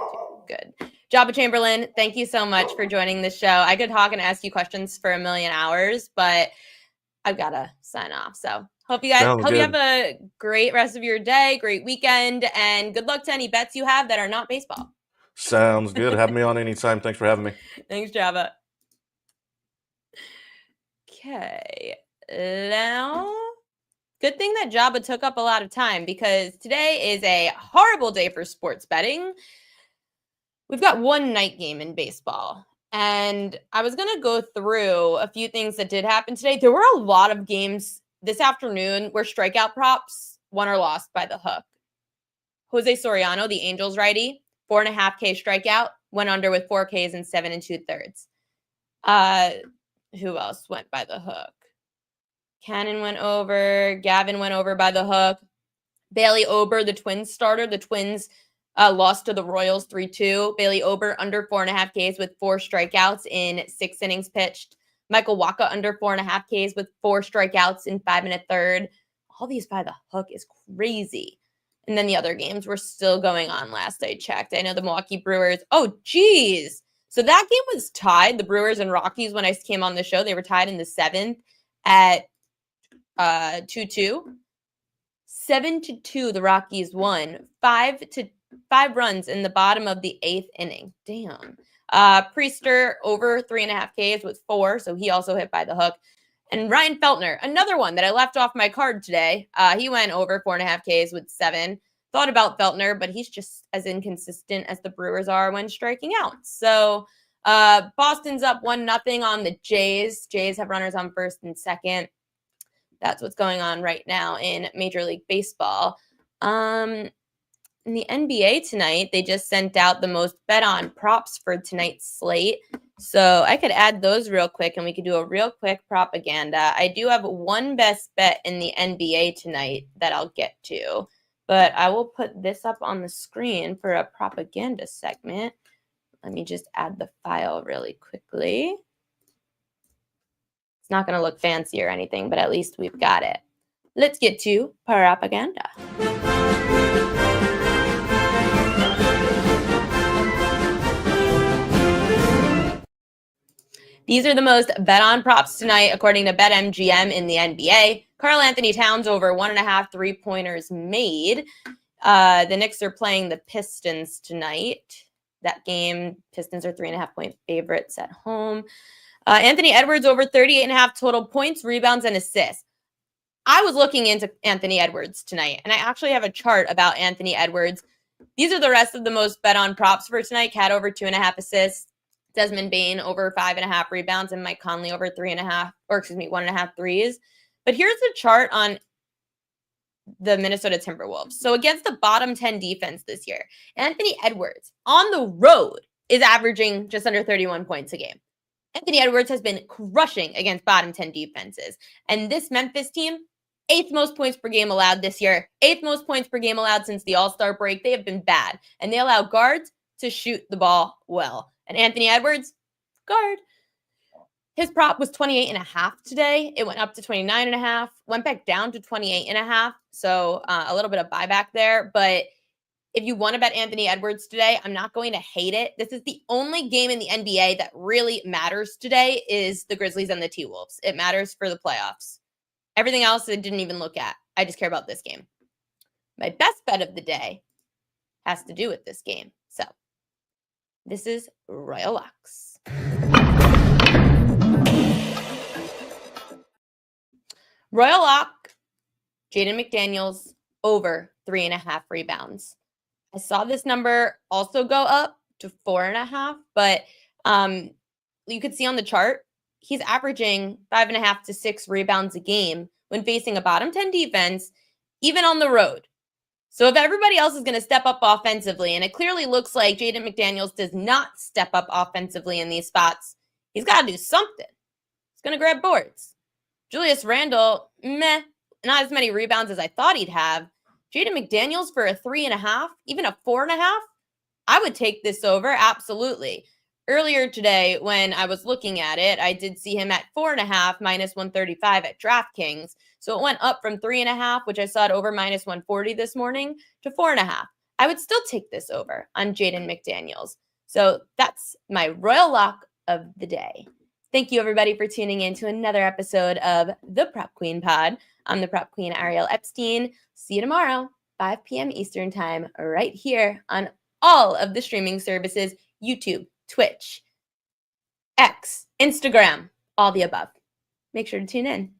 good. Joba Chamberlain, thank you so much for joining the show. I could talk and ask you questions for a million hours, but I've got to sign off. So hope you have a great rest of your day, great weekend, and good luck to any bets you have that are not baseball. Sounds good. Have me on anytime. Thanks for having me. Thanks, Joba. Okay. Now, good thing that Joba took up a lot of time because today is a horrible day for sports betting. We've got one night game in baseball, and I was going to go through a few things that did happen today. There were a lot of games this afternoon were strikeout props, won or lost by the hook. Jose Soriano, the Angels righty, 4.5K strikeout, went under with 4 Ks and 7 2/3. Who else went by the hook? Cannon went over. Gavin went over by the hook. Bailey Ober, the Twins starter. The Twins lost to the Royals 3-2. Bailey Ober under 4.5 Ks with 4 strikeouts in 6 innings pitched. Michael Wacha under 4.5 Ks with 4 strikeouts in 5 1/3. All these by the hook is crazy. And then the other games were still going on last I checked. I know the Milwaukee Brewers. Oh, geez. So that game was tied. The Brewers and Rockies, when I came on the show, they were tied in the 7th at 2-2. 7-2, the Rockies won. 5 runs in the bottom of the 8th inning. Damn. Priester over 3.5 Ks with 4, so he also hit by the hook. And Ryan Feltner, another one that I left off my card today. He went over 4.5 Ks with 7. Thought about Feltner, but he's just as inconsistent as the Brewers are when striking out. So Boston's up 1-0 on the Jays. Jays have runners on first and second. That's what's going on right now in Major League Baseball. In the NBA tonight, they just sent out the most bet on props for tonight's slate. So I could add those real quick and we could do a real quick propaganda. I do have one best bet in the NBA tonight that I'll get to, but I will put this up on the screen for a propaganda segment. Let me just add the file really quickly. It's not going to look fancy or anything, but at least we've got it. Let's get to propaganda. These are the most bet-on props tonight, according to BetMGM in the NBA. Karl Anthony Towns over 1.5 3-pointers made. The Knicks are playing the Pistons tonight. That game, Pistons are 3.5-point favorites at home. Anthony Edwards over 38.5 total points, rebounds, and assists. I was looking into Anthony Edwards tonight, and I actually have a chart about Anthony Edwards. These are the rest of the most bet-on props for tonight. Cat over 2.5 assists. Desmond Bane over 5.5 rebounds, and Mike Conley over 1.5 threes. But here's the chart on the Minnesota Timberwolves. So against the bottom 10 defense this year, Anthony Edwards on the road is averaging just under 31 points a game. Anthony Edwards has been crushing against bottom 10 defenses. And this Memphis team, 8th most points per game allowed this year, 8th most points per game allowed since the All-Star break. They have been bad, and they allow guards to shoot the ball well. And Anthony Edwards, guard. His prop was 28.5 today. It went up to 29.5, went back down to 28.5. So a little bit of buyback there. But if you want to bet Anthony Edwards today, I'm not going to hate it. This is the only game in the NBA that really matters today is the Grizzlies and the T-Wolves. It matters for the playoffs. Everything else I didn't even look at. I just care about this game. My best bet of the day has to do with this game. So this is Royal Locks. Royal Lock, Jaden McDaniels over 3.5 rebounds. I saw this number also go up to 4.5, but you could see on the chart, he's averaging 5.5 to 6 rebounds a game when facing a bottom 10 defense, even on the road. So if everybody else is going to step up offensively, and it clearly looks like Jaden McDaniels does not step up offensively in these spots, he's got to do something. He's going to grab boards. Julius Randle, not as many rebounds as I thought he'd have. Jaden McDaniels for a 3.5, even a 4.5, I would take this over, absolutely. Earlier today, when I was looking at it, I did see him at 4.5 minus 135 at DraftKings. So it went up from 3.5, which I saw it over minus 140 this morning, to 4.5. I would still take this over on Jaden McDaniels. So that's my Royal Lock of the day. Thank you, everybody, for tuning in to another episode of the Prop Queen Pod. I'm the Prop Queen, Ariel Epstein. See you tomorrow, 5 p.m. Eastern Time, right here on all of the streaming services, YouTube, Twitch, X, Instagram, all the above. Make sure to tune in.